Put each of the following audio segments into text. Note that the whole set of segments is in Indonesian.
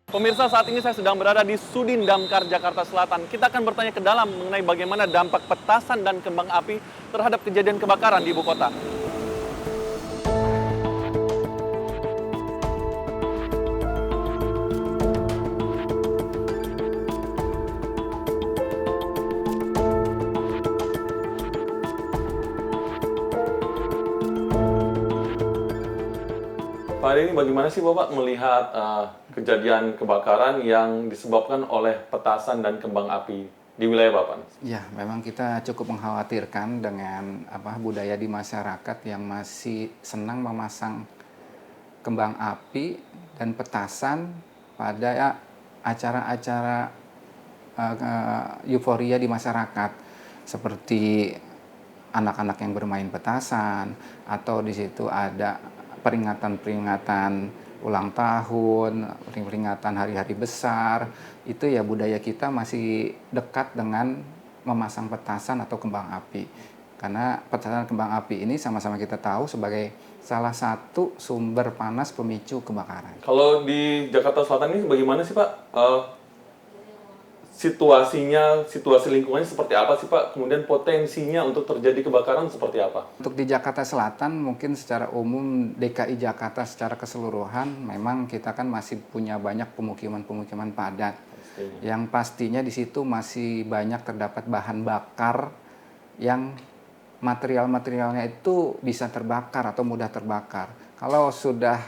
Pemirsa, saat ini saya sedang berada di Sudin Damkar, Jakarta Selatan. Kita akan bertanya ke dalam mengenai bagaimana dampak petasan dan kembang api terhadap kejadian kebakaran di ibu kota. Pak Ade, ini bagaimana sih Bapak melihat kejadian kebakaran yang disebabkan oleh petasan dan kembang api di wilayah Bapak? Ya, memang kita cukup mengkhawatirkan dengan budaya di masyarakat yang masih senang memasang kembang api dan petasan pada acara-acara euforia di masyarakat, seperti anak-anak yang bermain petasan, atau di situ ada peringatan-peringatan ulang tahun, peringatan hari-hari besar. Itu ya, budaya kita masih dekat dengan memasang petasan atau kembang api. Karena petasan dan kembang api ini sama-sama kita tahu sebagai salah satu sumber panas pemicu kebakaran. Kalau di Jakarta Selatan ini bagaimana sih Pak? Situasinya, situasi lingkungannya seperti apa sih Pak? Kemudian potensinya untuk terjadi kebakaran seperti apa? Untuk di Jakarta Selatan, mungkin secara umum DKI Jakarta secara keseluruhan, memang kita kan masih punya banyak pemukiman-pemukiman padat. Yang pastinya di situ masih banyak terdapat bahan bakar yang material-materialnya itu bisa terbakar atau mudah terbakar. Kalau sudah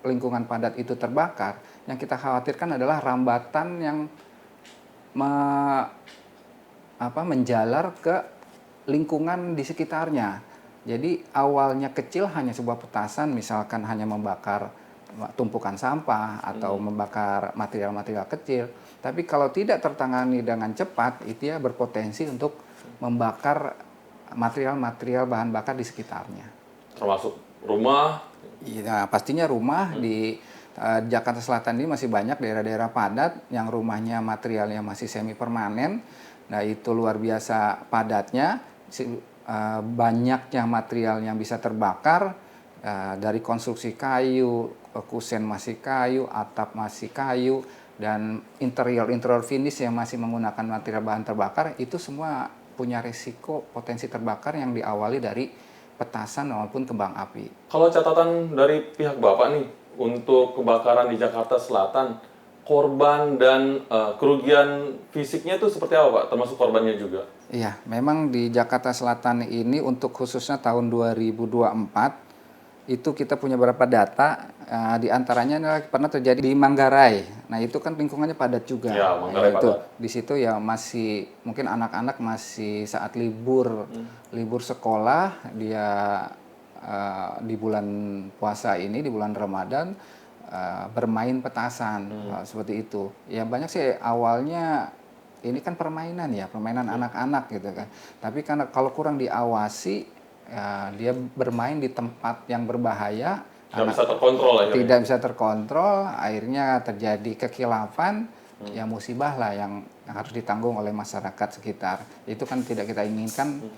lingkungan padat itu terbakar, yang kita khawatirkan adalah rambatan yang menjalar ke lingkungan di sekitarnya. Jadi awalnya kecil hanya sebuah petasan, misalkan hanya membakar tumpukan sampah atau membakar material-material kecil. Tapi kalau tidak tertangani dengan cepat, itu ya berpotensi untuk membakar material-material bahan bakar di sekitarnya. Termasuk rumah? Ya, pastinya rumah. Di Jakarta Selatan ini masih banyak daerah-daerah padat yang rumahnya materialnya masih semi permanen. Nah, itu luar biasa padatnya, banyaknya material yang bisa terbakar, dari konstruksi kayu, kusen masih kayu, atap masih kayu, dan interior finish yang masih menggunakan material bahan terbakar. Itu semua punya risiko potensi terbakar yang diawali dari petasan maupun kembang api. Kalau catatan dari pihak Bapak nih, untuk kebakaran di Jakarta Selatan, korban dan kerugian fisiknya itu seperti apa Pak? Termasuk korbannya juga? Iya, memang di Jakarta Selatan ini untuk khususnya tahun 2024, itu kita punya beberapa data, di antaranya adalah pernah terjadi di Manggarai. Nah, itu kan lingkungannya padat juga. Ya, Manggarai Itu padat. di situ ya masih mungkin anak-anak masih saat libur sekolah, dia di bulan puasa ini, di bulan Ramadan, bermain petasan, seperti itu. Ya banyak sih awalnya ini kan permainan ya, permainan anak-anak gitu kan. Tapi karena kalau kurang diawasi, ya, dia bermain di tempat yang berbahaya, Nggak bisa terkontrol akhirnya. tidak bisa terkontrol, akhirnya terjadi kekhilafan, ya musibah lah yang harus ditanggung oleh masyarakat sekitar. Itu kan tidak kita inginkan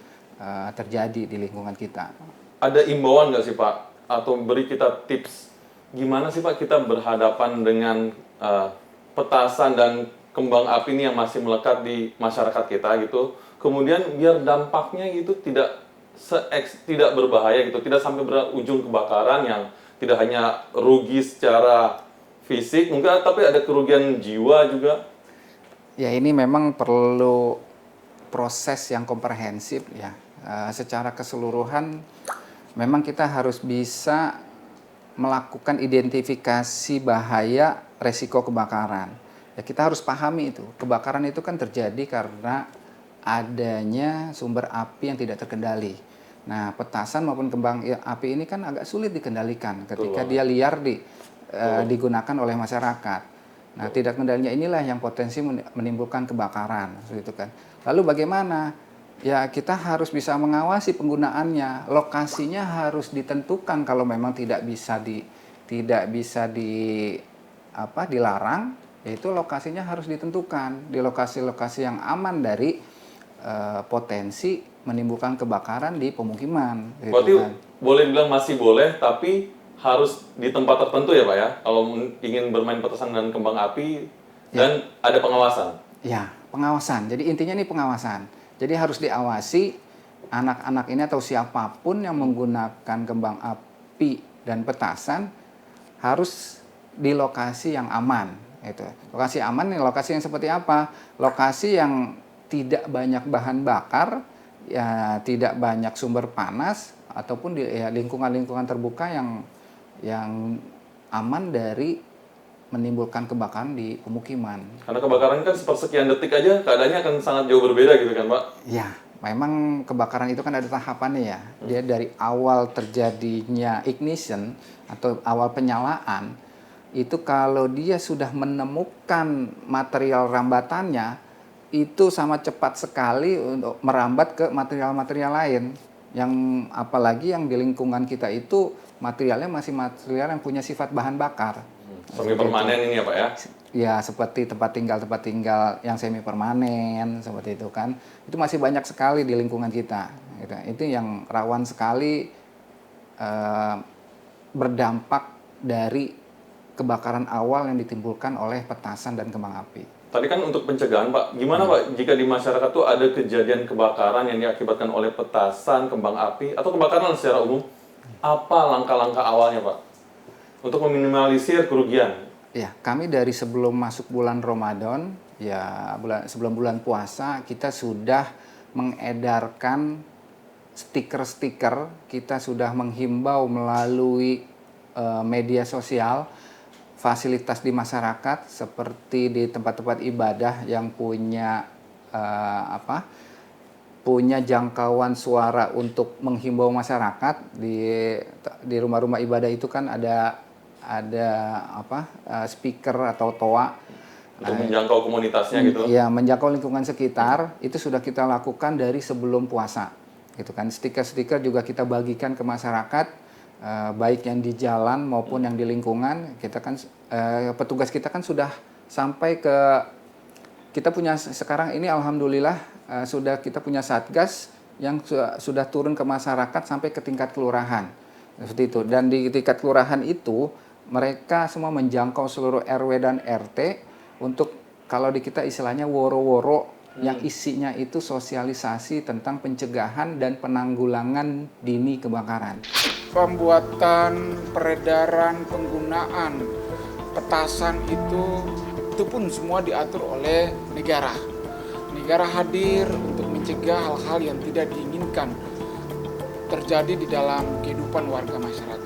terjadi di lingkungan kita. Ada imbauan nggak sih Pak? Atau beri kita tips gimana sih Pak kita berhadapan dengan petasan dan kembang api ini yang masih melekat di masyarakat kita gitu. Kemudian biar dampaknya gitu tidak berbahaya gitu, tidak sampai berujung kebakaran yang tidak hanya rugi secara fisik, enggak, tapi ada kerugian jiwa juga. Ya, ini memang perlu proses yang komprehensif ya. Secara keseluruhan memang kita harus bisa melakukan identifikasi bahaya resiko kebakaran. Ya, kita harus pahami itu. Kebakaran itu kan terjadi karena adanya sumber api yang tidak terkendali. Nah, petasan maupun kembang api ini kan agak sulit dikendalikan ketika dia liar digunakan oleh masyarakat. Nah, tidak kendalinya inilah yang potensi menimbulkan kebakaran, gitu kan. Lalu bagaimana? Ya, kita harus bisa mengawasi penggunaannya. Lokasinya harus ditentukan kalau memang tidak bisa dilarang, yaitu lokasinya harus ditentukan di lokasi-lokasi yang aman dari potensi menimbulkan kebakaran di pemukiman. Berarti boleh dibilang masih boleh, tapi harus di tempat tertentu ya Pak ya, kalau ingin bermain petasan dan kembang api, dan ada pengawasan. Ya, pengawasan. Jadi intinya ini pengawasan. Jadi harus diawasi anak-anak ini atau siapapun yang menggunakan kembang api dan petasan harus di lokasi yang aman. Itu. Lokasi aman, lokasi yang seperti apa? Lokasi yang tidak banyak bahan bakar, ya tidak banyak sumber panas, ataupun di lingkungan-lingkungan terbuka yang aman dari menimbulkan kebakaran di pemukiman. Karena kebakaran kan sepersekian detik aja keadaannya akan sangat jauh berbeda gitu kan Pak? Ya, memang kebakaran itu kan ada tahapannya ya. Dia dari awal terjadinya ignition atau awal penyalaan, itu kalau dia sudah menemukan material rambatannya, itu sama cepat sekali untuk merambat ke material-material lain. Yang apalagi yang di lingkungan kita itu materialnya masih material yang punya sifat bahan bakar. Semi permanen ini ya Pak ya? Ya, seperti tempat tinggal yang semi permanen seperti itu kan. Itu masih banyak sekali di lingkungan kita. Gitu. Itu yang rawan sekali berdampak dari kebakaran awal yang ditimbulkan oleh petasan dan kembang api. Tadi kan untuk pencegahan Pak, gimana Pak jika di masyarakat tuh ada kejadian kebakaran yang diakibatkan oleh petasan, kembang api, atau kebakaran secara umum? Apa langkah-langkah awalnya Pak? Untuk meminimalisir kerugian. Ya, kami dari sebelum masuk bulan Ramadan, ya sebelum bulan puasa, kita sudah mengedarkan stiker-stiker, kita sudah menghimbau melalui media sosial, fasilitas di masyarakat seperti di tempat-tempat ibadah yang punya punya jangkauan suara untuk menghimbau masyarakat di rumah-rumah ibadah itu kan ada speaker atau toa Untuk menjangkau komunitasnya gitu. Ya, menjangkau lingkungan sekitar itu sudah kita lakukan dari sebelum puasa. Gitu kan. Stiker-stiker juga kita bagikan ke masyarakat, baik yang di jalan maupun yang di lingkungan. Kita kan petugas kita kan sudah sampai ke, kita punya sekarang ini alhamdulillah sudah kita punya satgas yang sudah turun ke masyarakat sampai ke tingkat kelurahan. Seperti itu. Dan di tingkat kelurahan itu mereka semua menjangkau seluruh RW dan RT untuk, kalau di kita istilahnya woro-woro, yang isinya itu sosialisasi tentang pencegahan dan penanggulangan dini kebakaran. Pembuatan, peredaran, penggunaan petasan itu pun semua diatur oleh negara. Negara hadir untuk mencegah hal-hal yang tidak diinginkan terjadi di dalam kehidupan warga masyarakat.